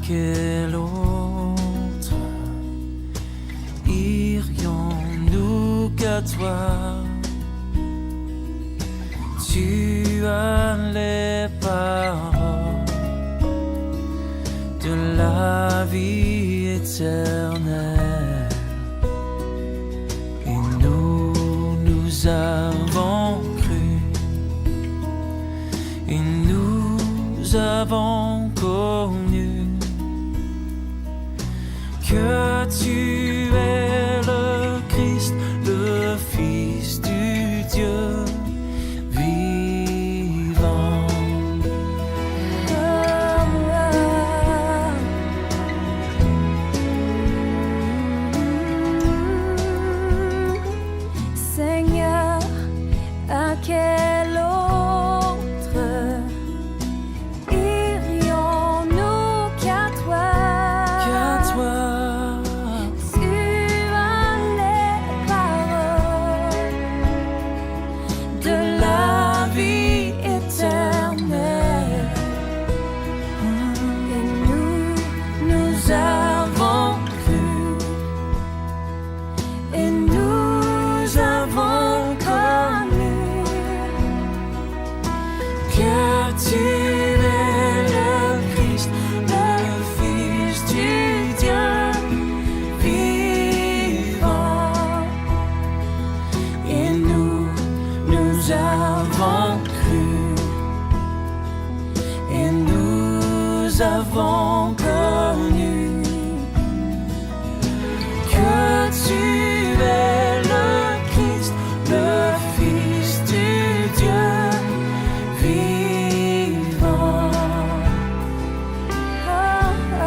quel autre irions-nous qu'à toi? Tu as les paroles de la vie éternelle, et nous avons cru, et nous avons connu que tu es le Christ, le Fils du Dieu vivant. Seigneur, à quel autre irions-nous qu'à toi? Qu'à toi, Tu as les paroles de la vie éternelle, et nous avons cru, et nous avons connu que tu es le Christ, le Fils du Dieu vivant. Et nous avons cru, et nous avons connu que tu es le Christ, le Fils du Dieu vivant. Oh, oh,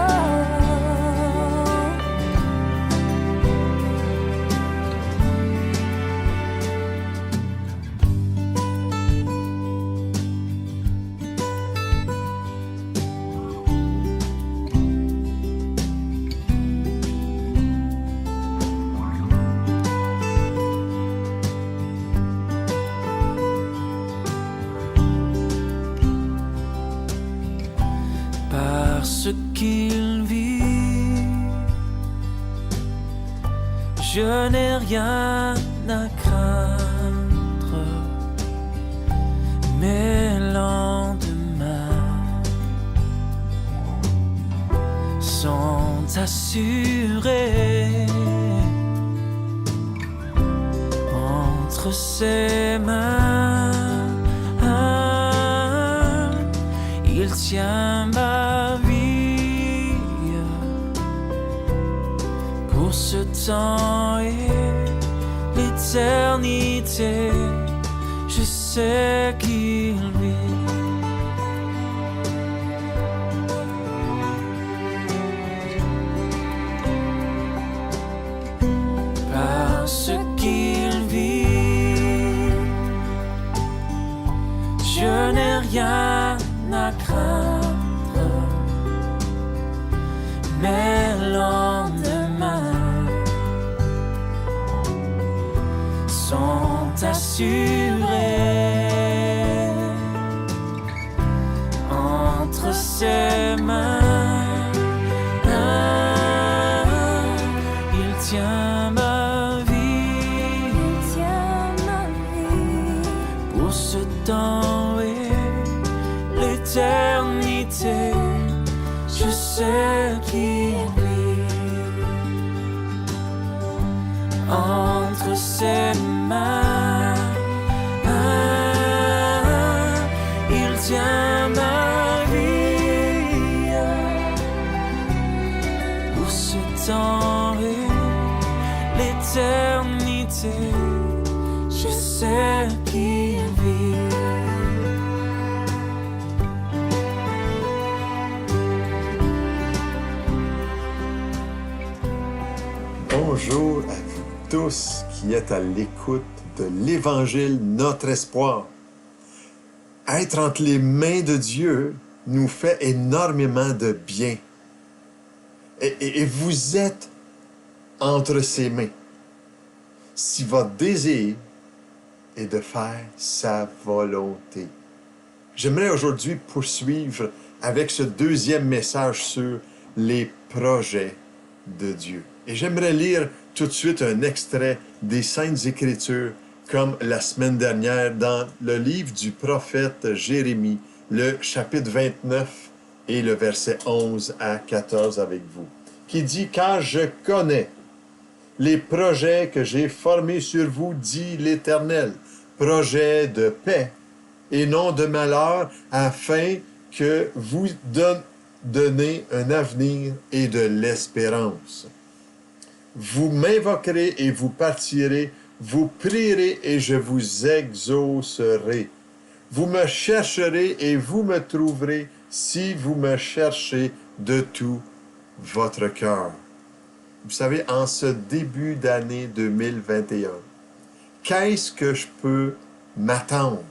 parce qu'il vit, je n'ai rien à craindre, mes lendemains sont assurés entre ses mains. Il tient ma vie pour ce temps et l'éternité. Je sais qu'il vit. Parce qu'il vit, je n'ai rien à craindre, mes lendemains sont assurés entre ses mains. Il tient ma vie, pour ce temps et l'éternité. Je sais qu'il vit entre ses mains. Il tient ma vie pour ce temps et l'éternité. Je sais qu'il vit. Bonjour à vous tous qui êtes à l'écoute de l'Évangile Notre Espoir. Être entre les mains de Dieu nous fait énormément de bien. Et vous êtes entre ses mains. Si votre désir est de faire sa volonté. J'aimerais aujourd'hui poursuivre avec ce deuxième message sur les projets de Dieu. Et j'aimerais lire tout de suite un extrait des Saintes Écritures, comme la semaine dernière, dans le livre du prophète Jérémie, le chapitre 29 et le verset 11 à 14 avec vous, qui dit « Car je connais les projets que j'ai formés sur vous, dit l'Éternel, projets de paix et non de malheur, afin que vous donnez un avenir et de l'espérance. Vous m'invoquerez et vous partirez, vous prierez et je vous exaucerai. Vous me chercherez et vous me trouverez si vous me cherchez de tout votre cœur. » Vous savez, en ce début d'année 2021, qu'est-ce que je peux m'attendre?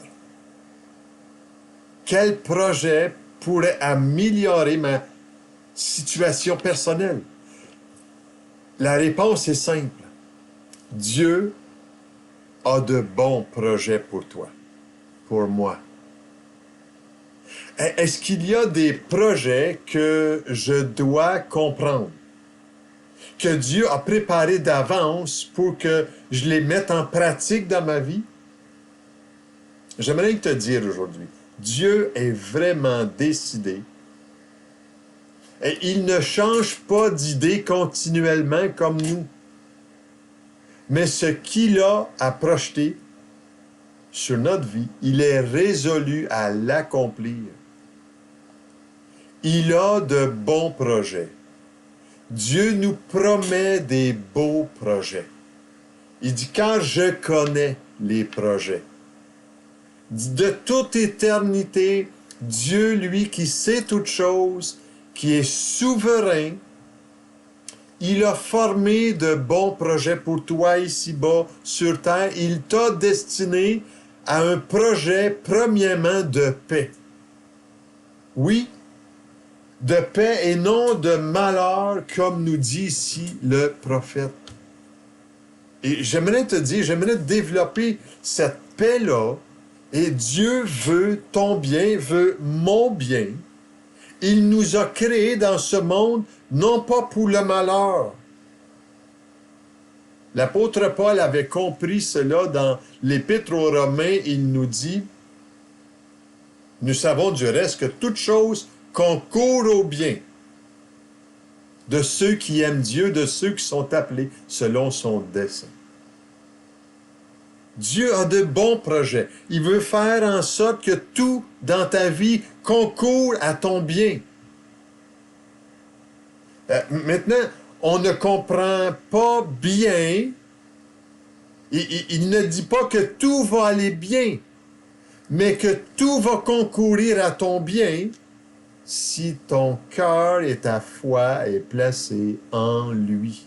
Quel projet pourrait améliorer ma situation personnelle? La réponse est simple. Dieu a de bons projets pour toi, pour moi. Est-ce qu'il y a des projets que je dois comprendre, que Dieu a préparés d'avance pour que je les mette en pratique dans ma vie? J'aimerais te dire aujourd'hui, Dieu est vraiment décidé et il ne change pas d'idée continuellement comme nous. Mais ce qu'il a à projeter sur notre vie, il est résolu à l'accomplir. Il a de bons projets. Dieu nous promet des beaux projets. Il dit, car je connais les projets. De toute éternité, Dieu, lui, qui sait toutes choses, qui est souverain, il a formé de bons projets pour toi ici-bas, sur terre. Il t'a destiné à un projet, premièrement, de paix. Oui, de paix et non de malheur, comme nous dit ici le prophète. Et j'aimerais te dire, j'aimerais développer cette paix-là, et Dieu veut ton bien, veut mon bien. Il nous a créés dans ce monde, non pas pour le malheur. L'apôtre Paul avait compris cela dans l'Épître aux Romains. Il nous dit, nous savons du reste que toute chose concourt au bien de ceux qui aiment Dieu, de ceux qui sont appelés selon son dessein. Dieu a de bons projets. Il veut faire en sorte que tout dans ta vie concourt à ton bien. Maintenant, on ne comprend pas bien. Il ne dit pas que tout va aller bien, mais que tout va concourir à ton bien si ton cœur et ta foi est placé en lui.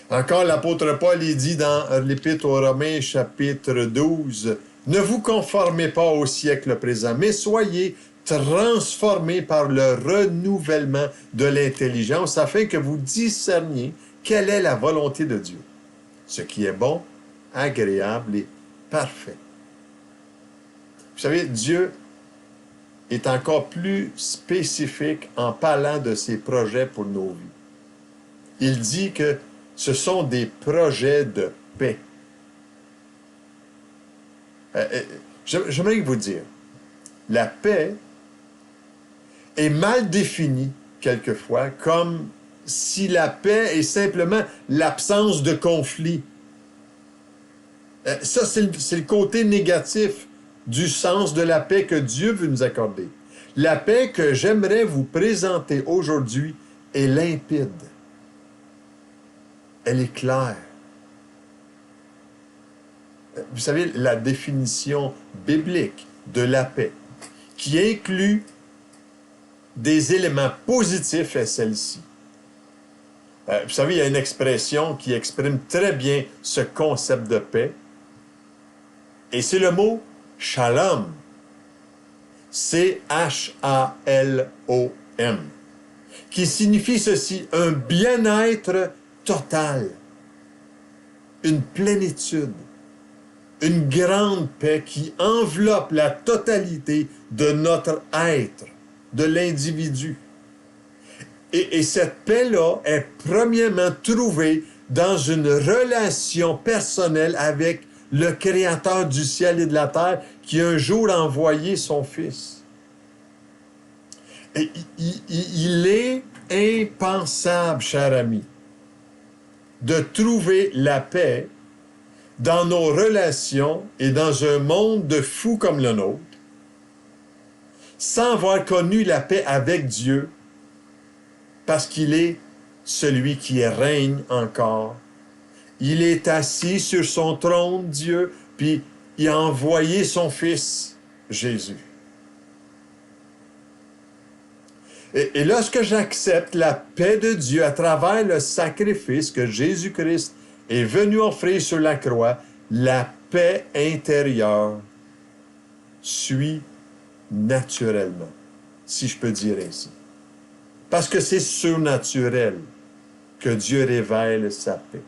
Encore, l'apôtre Paul, il dit dans l'Épître aux Romains, chapitre 12, « Ne vous conformez pas au siècle présent, mais soyez transformés par le renouvellement de l'intelligence, afin que vous discerniez quelle est la volonté de Dieu, ce qui est bon, agréable et parfait. » Vous savez, Dieu est encore plus spécifique en parlant de ses projets pour nos vies. Il dit que ce sont des projets de paix. J'aimerais vous dire, la paix est mal définie quelquefois comme si la paix est simplement l'absence de conflit. Ça, c'est le côté négatif du sens de la paix que Dieu veut nous accorder. La paix que j'aimerais vous présenter aujourd'hui est limpide. Elle est claire. Vous savez, la définition biblique de la paix, qui inclut des éléments positifs, est celle-ci. Vous savez, il y a une expression qui exprime très bien ce concept de paix, et c'est le mot « shalom ». C-H-A-L-O-M, qui signifie ceci, un bien-être total, une plénitude, une grande paix qui enveloppe la totalité de notre être, de l'individu. Et cette paix-là est premièrement trouvée dans une relation personnelle avec le Créateur du ciel et de la terre qui un jour a envoyé son Fils. Et il est impensable, cher ami, de trouver la paix dans nos relations et dans un monde de fous comme le nôtre, sans avoir connu la paix avec Dieu, parce qu'il est celui qui règne encore. Il est assis sur son trône, Dieu, puis il a envoyé son Fils, Jésus. Et lorsque j'accepte la paix de Dieu à travers le sacrifice que Jésus-Christ est venu offrir sur la croix, la paix intérieure suit naturellement, si je peux dire ainsi. Parce que c'est surnaturel que Dieu révèle sa paix.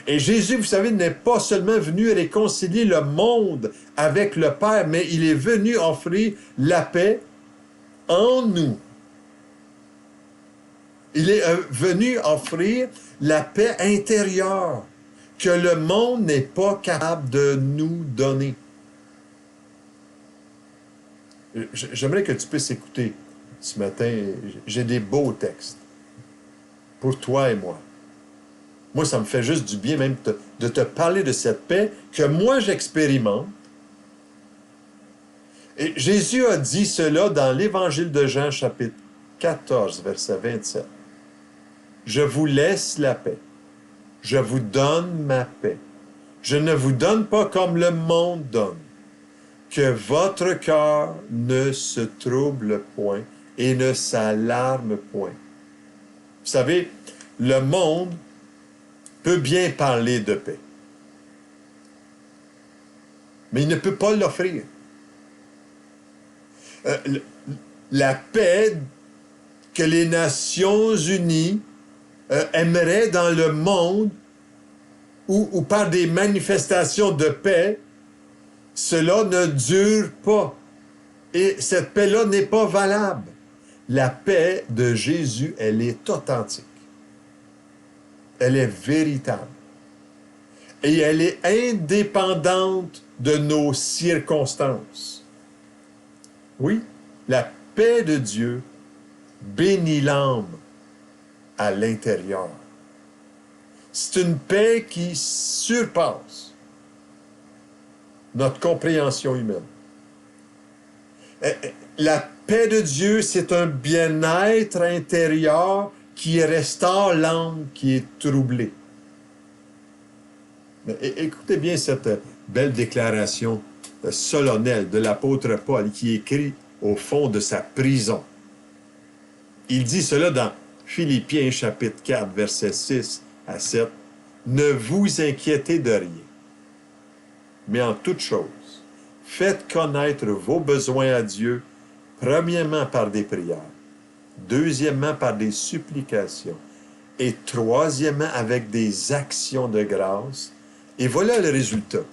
Et Jésus, vous savez, n'est pas seulement venu réconcilier le monde avec le Père, mais il est venu offrir la paix en nous. Il est venu offrir la paix intérieure que le monde n'est pas capable de nous donner. J'aimerais que tu puisses écouter ce matin. J'ai des beaux textes pour toi et moi. Moi, ça me fait juste du bien même de te parler de cette paix que moi j'expérimente. Et Jésus a dit cela dans l'Évangile de Jean, chapitre 14, verset 27. Je vous laisse la paix. Je vous donne ma paix. Je ne vous donne pas comme le monde donne. Que votre cœur ne se trouble point et ne s'alarme point. Vous savez, le monde peut bien parler de paix, mais il ne peut pas l'offrir. La paix que les Nations unies aimeraient dans le monde ou par des manifestations de paix, cela ne dure pas. Et cette paix-là n'est pas valable. La paix de Jésus, elle est authentique. Elle est véritable. Et elle est indépendante de nos circonstances. Oui, la paix de Dieu bénit l'âme à l'intérieur. C'est une paix qui surpasse notre compréhension humaine. La paix de Dieu, c'est un bien-être intérieur qui restaure l'âme qui est troublée. Écoutez bien cette belle déclaration solennelle de l'apôtre Paul qui écrit au fond de sa prison. Il dit cela dans Philippiens chapitre 4, versets 6 à 7. « Ne vous inquiétez de rien, mais en toute chose, faites connaître vos besoins à Dieu, premièrement par des prières, deuxièmement par des supplications, et troisièmement avec des actions de grâce. Et voilà le résultat.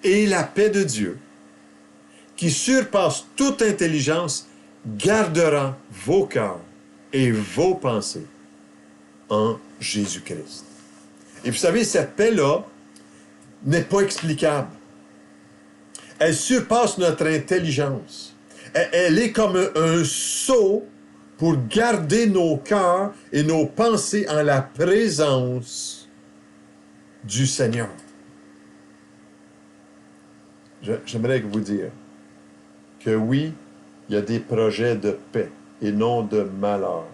Et la paix de Dieu, qui surpasse toute intelligence, gardera vos cœurs et vos pensées en Jésus-Christ. » Et vous savez, cette paix-là n'est pas explicable. Elle surpasse notre intelligence. Elle est comme un sceau pour garder nos cœurs et nos pensées en la présence du Seigneur. J'aimerais vous dire que oui, il y a des projets de paix et non de malheur,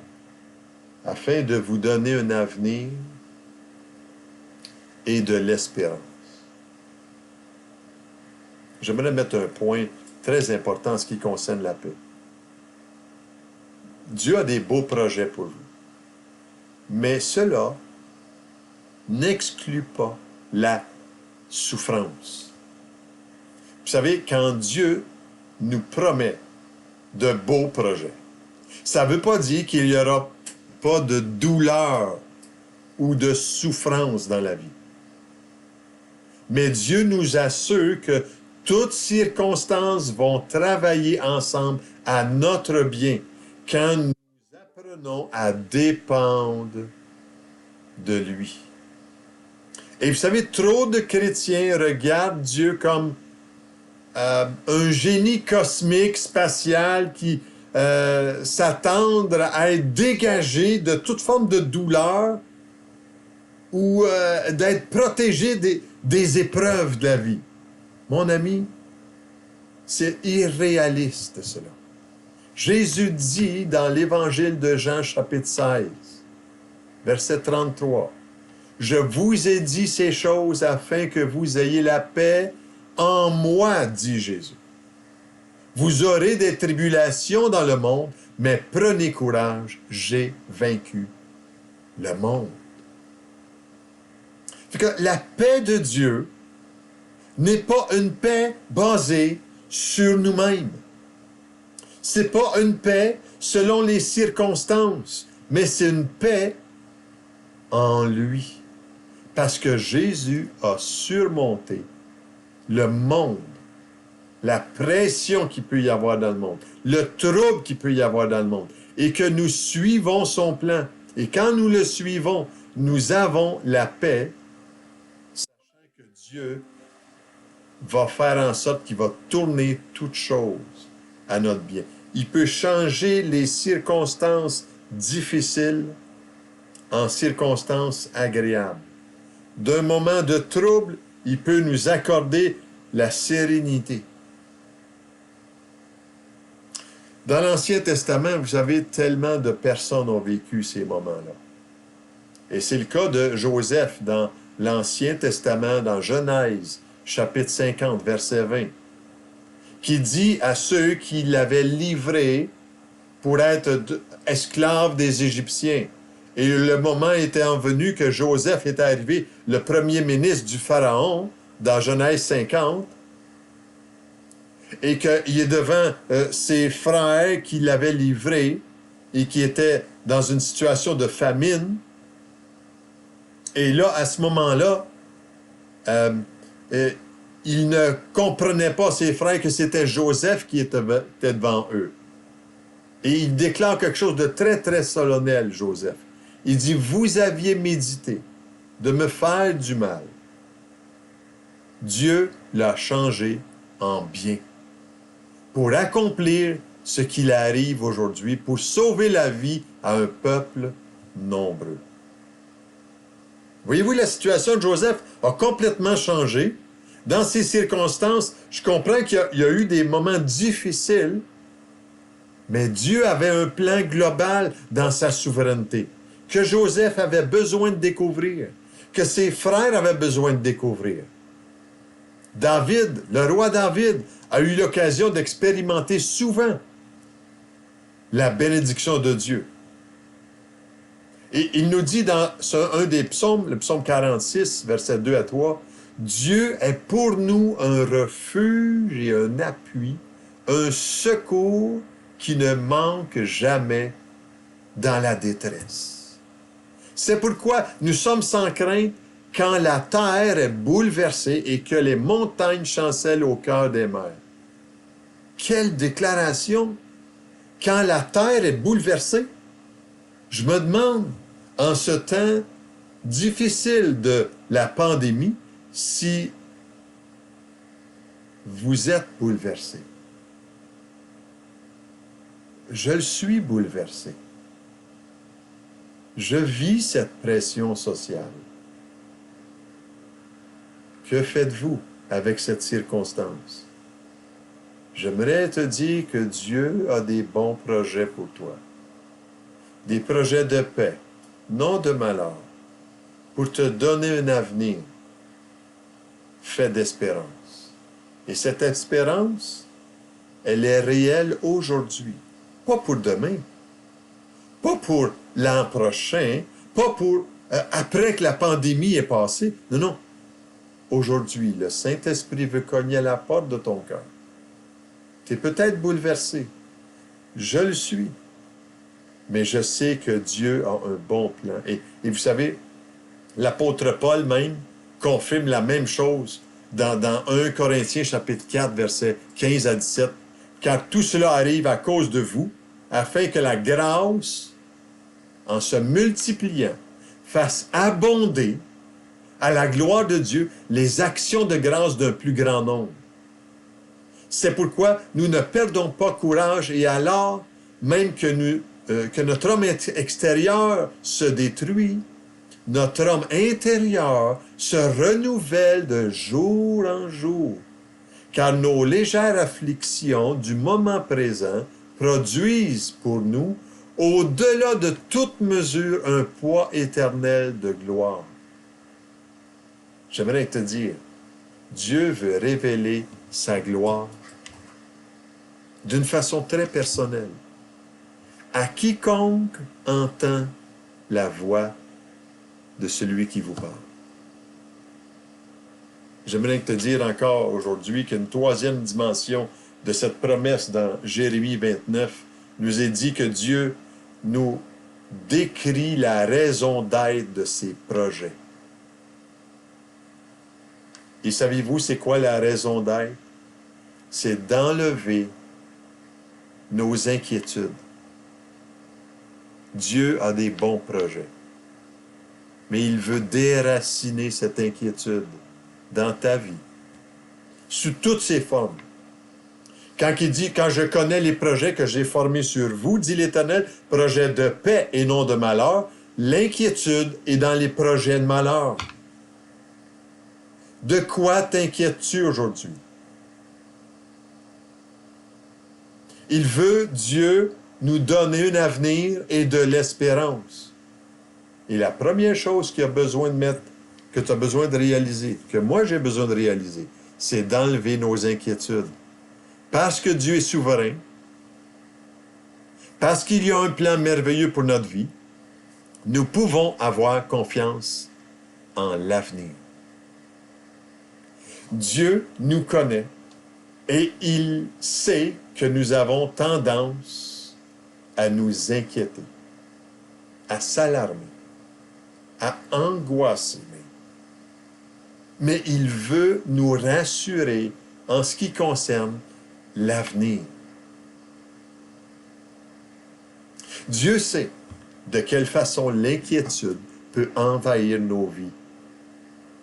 afin de vous donner un avenir et de l'espérance. J'aimerais mettre un point très important en ce qui concerne la paix. Dieu a des beaux projets pour vous. Mais cela n'exclut pas la souffrance. Vous savez, quand Dieu nous promet de beaux projets, ça ne veut pas dire qu'il n'y aura pas de douleur ou de souffrance dans la vie. Mais Dieu nous assure que toutes circonstances vont travailler ensemble à notre bien quand nous apprenons à dépendre de lui. Et vous savez, trop de chrétiens regardent Dieu comme un génie cosmique, spatial, qui s'attendent à être dégagé de toute forme de douleur ou d'être protégé des épreuves de la vie. Mon ami, c'est irréaliste cela. Jésus dit dans l'Évangile de Jean, chapitre 16, verset 33, « Je vous ai dit ces choses afin que vous ayez la paix en moi, dit Jésus. Vous aurez des tribulations dans le monde, mais prenez courage, j'ai vaincu le monde. » Fait que la paix de Dieu n'est pas une paix basée sur nous-mêmes. C'est pas une paix selon les circonstances, mais c'est une paix en lui. Parce que Jésus a surmonté le monde, la pression qu'il peut y avoir dans le monde, le trouble qu'il peut y avoir dans le monde, et que nous suivons son plan. Et quand nous le suivons, nous avons la paix, sachant que Dieu va faire en sorte qu'il va tourner toutes choses à notre bien. Il peut changer les circonstances difficiles en circonstances agréables. D'un moment de trouble, il peut nous accorder la sérénité. Dans l'Ancien Testament, vous savez, tellement de personnes ont vécu ces moments-là. Et c'est le cas de Joseph dans l'Ancien Testament, dans Genèse, chapitre 50, verset 20, qui dit à ceux qui l'avaient livré pour être esclaves des Égyptiens. Et le moment était venu que Joseph était arrivé, le premier ministre du Pharaon, dans Genèse 50, et qu'il est devant ses frères qui l'avaient livré et qui étaient dans une situation de famine. Et là, à ce moment-là, il ne comprenait pas, ses frères, que c'était Joseph qui était devant eux. Et il déclare quelque chose de très, très solennel, Joseph. Il dit, « Vous aviez médité de me faire du mal. Dieu l'a changé en bien pour accomplir ce qu'il arrive aujourd'hui, pour sauver la vie à un peuple nombreux. » Voyez-vous, la situation de Joseph a complètement changé. Dans ces circonstances, je comprends qu'il y a eu des moments difficiles, mais Dieu avait un plan global dans sa souveraineté, que Joseph avait besoin de découvrir, que ses frères avaient besoin de découvrir. David, le roi David, a eu l'occasion d'expérimenter souvent la bénédiction de Dieu. Et il nous dit dans un des psaumes, le psaume 46, versets 2 à 3, « Dieu est pour nous un refuge et un appui, un secours qui ne manque jamais dans la détresse. » C'est pourquoi nous sommes sans crainte quand la terre est bouleversée et que les montagnes chancellent au cœur des mers. Quelle déclaration! Quand la terre est bouleversée, je me demande, en ce temps difficile de la pandémie, si vous êtes bouleversé. Je le suis bouleversé. Je vis cette pression sociale. Que faites-vous avec cette circonstance? J'aimerais te dire que Dieu a des bons projets pour toi. Des projets de paix, non de malheur, pour te donner un avenir fait d'espérance. Et cette espérance, elle est réelle aujourd'hui, pas pour demain, pas pour l'an prochain, pas pour après que la pandémie est passée. Non, non. Aujourd'hui, le Saint-Esprit veut cogner à la porte de ton cœur. Tu es peut-être bouleversé. Je le suis. Mais je sais que Dieu a un bon plan. Et vous savez, l'apôtre Paul même confirme la même chose dans 1 Corinthiens chapitre 4, versets 15 à 17, car tout cela arrive à cause de vous, afin que la grâce, en se multipliant, fasse abonder à la gloire de Dieu les actions de grâce d'un plus grand nombre. C'est pourquoi nous ne perdons pas courage et alors, même que notre homme extérieur se détruit, notre homme intérieur se renouvelle de jour en jour, car nos légères afflictions du moment présent produisent pour nous, au-delà de toute mesure, un poids éternel de gloire. J'aimerais te dire, Dieu veut révéler sa gloire d'une façon très personnelle à quiconque entend la voix de celui qui vous parle. J'aimerais te dire encore aujourd'hui qu'une troisième dimension de cette promesse dans Jérémie 29 nous est dit que Dieu nous décrit la raison d'être de ses projets. Et savez-vous, c'est quoi la raison d'être? C'est d'enlever nos inquiétudes. Dieu a des bons projets, mais il veut déraciner cette inquiétude dans ta vie, sous toutes ses formes. Quand il dit, quand je connais les projets que j'ai formés sur vous, dit l'Éternel, projets de paix et non de malheur, l'inquiétude est dans les projets de malheur. De quoi t'inquiètes-tu aujourd'hui? Il veut, Dieu, nous donner un avenir et de l'espérance. Et la première chose qu'il a besoin de mettre, que tu as besoin de réaliser, que moi j'ai besoin de réaliser, c'est d'enlever nos inquiétudes. Parce que Dieu est souverain, parce qu'il y a un plan merveilleux pour notre vie, nous pouvons avoir confiance en l'avenir. Dieu nous connaît et il sait que nous avons tendance à nous inquiéter, à s'alarmer, à angoisser. Mais il veut nous rassurer en ce qui concerne l'avenir. Dieu sait de quelle façon l'inquiétude peut envahir nos vies.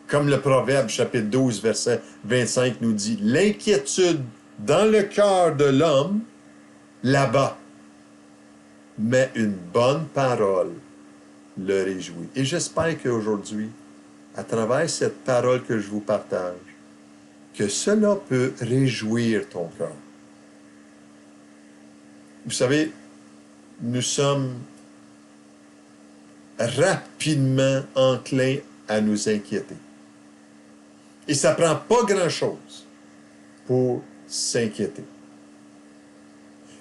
Comme le Proverbe, chapitre 12, verset 25 nous dit, « L'inquiétude dans le cœur de l'homme l'abat, mais une bonne parole le réjouit. » Et j'espère qu'aujourd'hui, à travers cette parole que je vous partage, que cela peut réjouir ton cœur. Vous savez, nous sommes rapidement enclins à nous inquiéter. Et ça ne prend pas grand-chose pour s'inquiéter.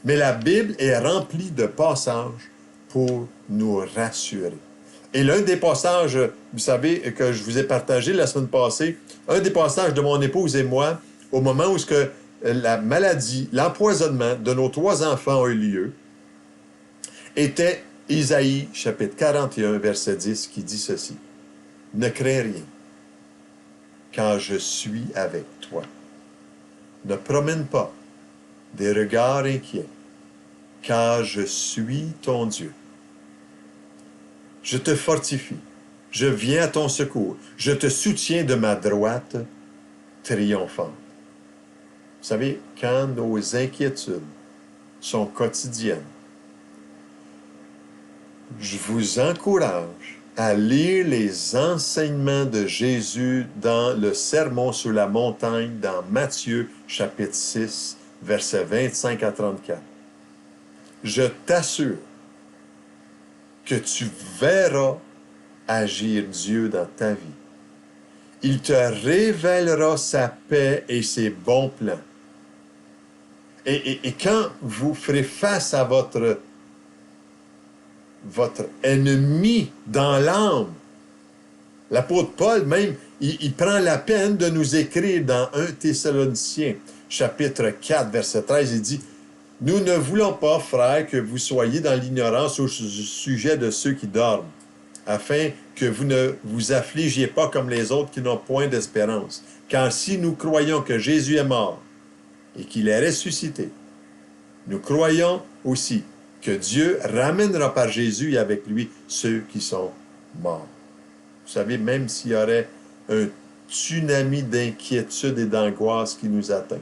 Mais la Bible est remplie de passages pour nous rassurer. Et l'un des passages, vous savez, que je vous ai partagé la semaine passée, un des passages de mon épouse et moi, au moment où la maladie, l'empoisonnement de nos 3 enfants a eu lieu, était Isaïe, chapitre 41, verset 10, qui dit ceci. « Ne crains rien, quand je suis avec toi. Ne promène pas des regards inquiets, car je suis ton Dieu. Je te fortifie, je viens à ton secours, je te soutiens de ma droite triomphante. » Vous savez, quand nos inquiétudes sont quotidiennes, je vous encourage à lire les enseignements de Jésus dans le Sermon sur la montagne, dans Matthieu, chapitre 6, versets 25 à 34. Je t'assure que tu verras agir Dieu dans ta vie. Il te révélera sa paix et ses bons plans. Et quand vous ferez face à votre ennemi dans l'âme, l'apôtre Paul même, il prend la peine de nous écrire dans 1 Thessaloniciens, chapitre 4, verset 13, il dit « Nous ne voulons pas, frères, que vous soyez dans l'ignorance au sujet de ceux qui dorment, afin que vous ne vous affligiez pas comme les autres qui n'ont point d'espérance. Car si nous croyons que Jésus est mort et qu'il est ressuscité, Nous croyons aussi que Dieu ramènera par Jésus et avec lui ceux qui sont morts. Vous savez, même s'il y aurait un tsunami d'inquiétude et d'angoisse qui nous atteint,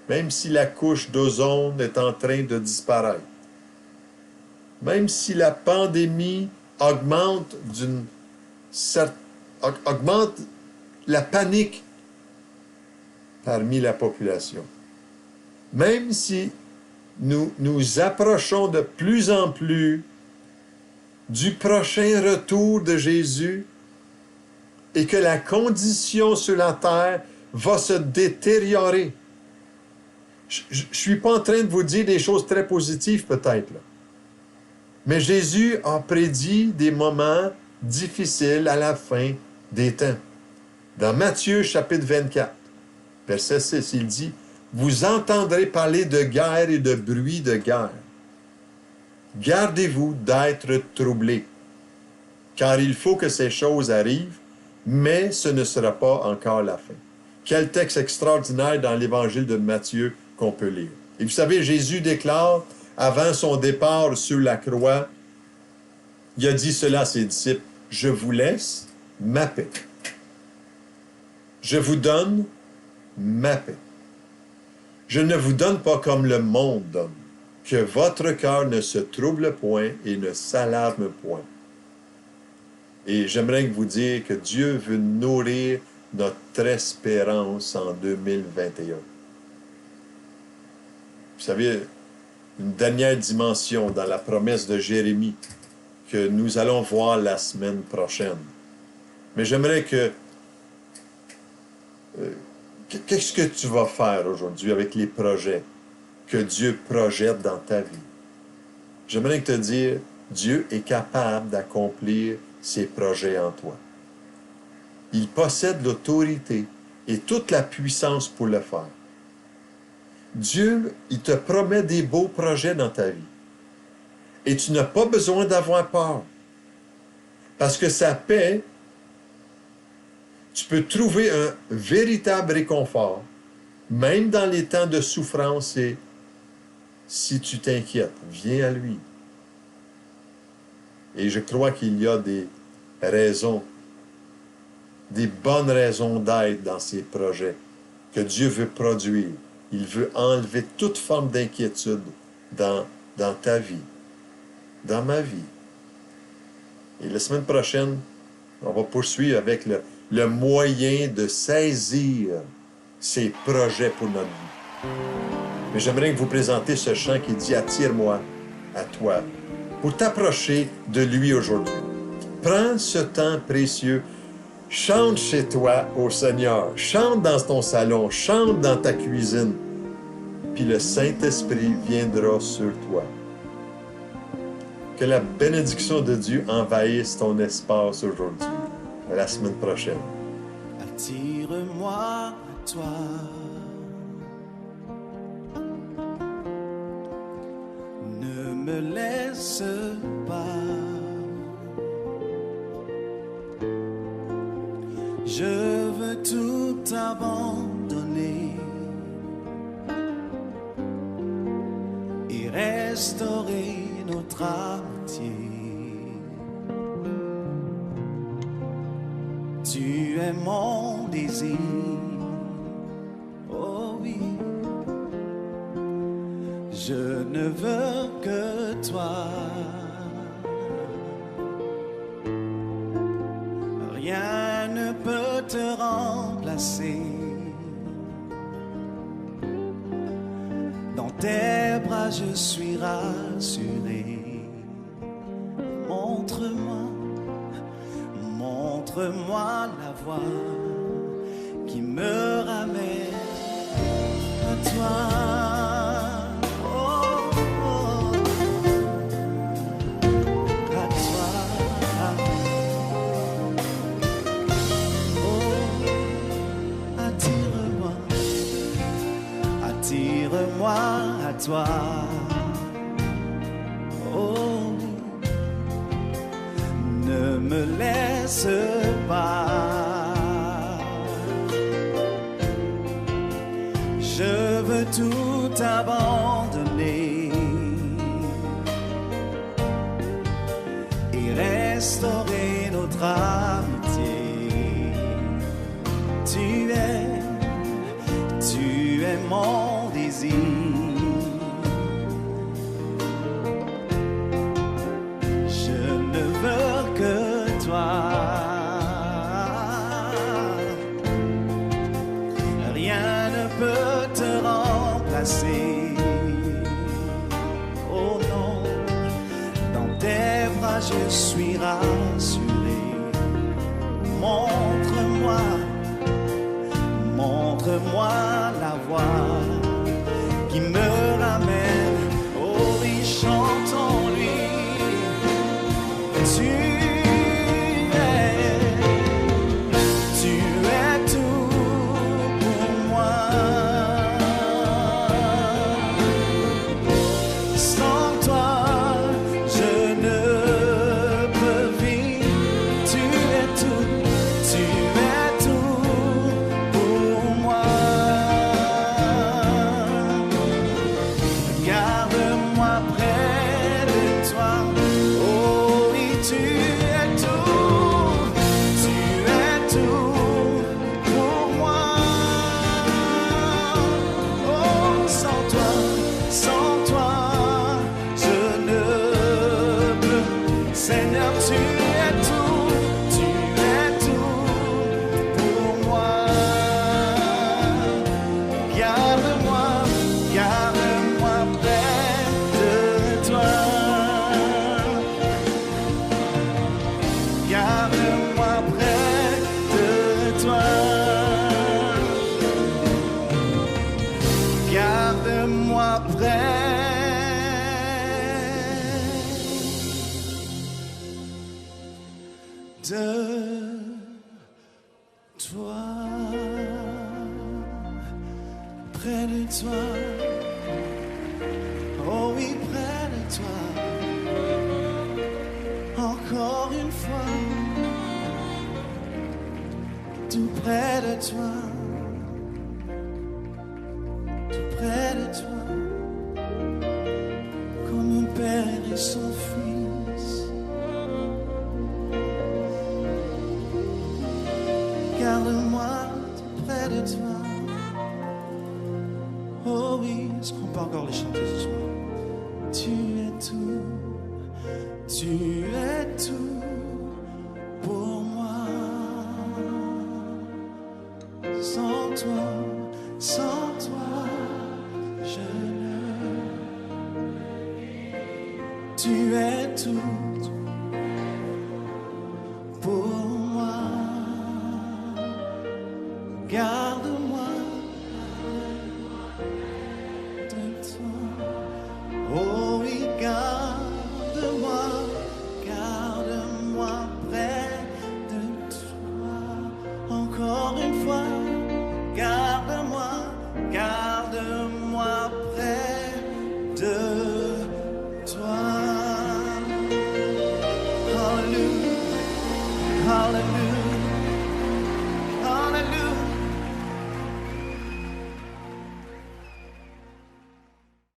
même si la couche d'ozone est en train de disparaître, même si la pandémie augmente augmente la panique parmi la population, même si nous nous approchons de plus en plus du prochain retour de Jésus et que la condition sur la terre va se détériorer. Je ne suis pas en train de vous dire des choses très positives peut-être, là. Mais Jésus a prédit des moments difficiles à la fin des temps. Dans Matthieu chapitre 24, verset 6, il dit « Vous entendrez parler de guerre et de bruit de guerre. Gardez-vous d'être troublés, car il faut que ces choses arrivent, mais ce ne sera pas encore la fin. » Quel texte extraordinaire dans l'évangile de Matthieu qu'on peut lire. Et vous savez, Jésus déclare, avant son départ sur la croix, il a dit cela à ses disciples, « Je vous laisse ma paix. Je vous donne ma paix. Je ne vous donne pas comme le monde donne. Que votre cœur ne se trouble point et ne s'alarme point. » Et j'aimerais vous dire que Dieu veut nourrir notre espérance en 2021. Vous savez, une dernière dimension dans la promesse de Jérémie que nous allons voir la semaine prochaine. Mais j'aimerais que... qu'est-ce que tu vas faire aujourd'hui avec les projets que Dieu projette dans ta vie? J'aimerais te dire, Dieu est capable d'accomplir ses projets en toi. Il possède l'autorité et toute la puissance pour le faire. Dieu, il te promet des beaux projets dans ta vie. Et tu n'as pas besoin d'avoir peur. Parce que sa paix, tu peux trouver un véritable réconfort, même dans les temps de souffrance. Et si tu t'inquiètes, viens à lui. Et je crois qu'il y a des raisons, des bonnes raisons d'être dans ces projets que Dieu veut produire. Il veut enlever toute forme d'inquiétude dans ta vie, dans ma vie. Et la semaine prochaine, on va poursuivre avec le moyen de saisir ces projets pour notre vie. Mais j'aimerais vous présenter ce chant qui dit « Attire-moi à toi » pour t'approcher de lui aujourd'hui. Prends ce temps précieux. Chante chez toi au Seigneur. Chante dans ton salon. Chante dans ta cuisine. Puis le Saint-Esprit viendra sur toi. Que la bénédiction de Dieu envahisse ton espace aujourd'hui. À la semaine prochaine. Attire-moi à toi. Ne me laisse pas. Je veux tout abandonner et restaurer notre amitié. Tu es mon désir, oh oui. Je ne veux que toi. Rien ne peut te remplacer. Dans tes bras je suis rassuré. Montre-moi la voie qui me ramène à toi. Oh, oh, à toi. Oh, attire-moi à toi. Oh, ne me laisse pas. Je veux tout abandonner et restaurer notre amitié. Tu es mon désir. Je ne veux que toi. Rien ne peut te remplacer. Oh non, dans tes bras je suis rassuré. Montre-moi la voie qui me ramène. Oh oui, chantons-lui. Tu es tout pour moi. Sans toi, je ne peux vivre. Tu es tout pour moi. Garde-moi près de toi. Oh oui, tu es tout pour moi. Oh, sans toi, je ne peux. Seigneur, tu es tout pour moi. Garde-moi près de toi. Garde-moi près de toi. Garde-moi près de toi. Près de toi. Oh oui, près de toi. Encore une fois. Tout près de toi. Tout près de toi. Comme un père et son fils. Garde-moi tout près de toi. Oh oui, est-ce qu'on peut encore les chanter ce soir? Tu es tout pour moi. Sans toi, je ne. Tu es tout pour moi. Garde-moi de toi. Oh oui, garde-moi près de toi. Encore une fois, garde-moi.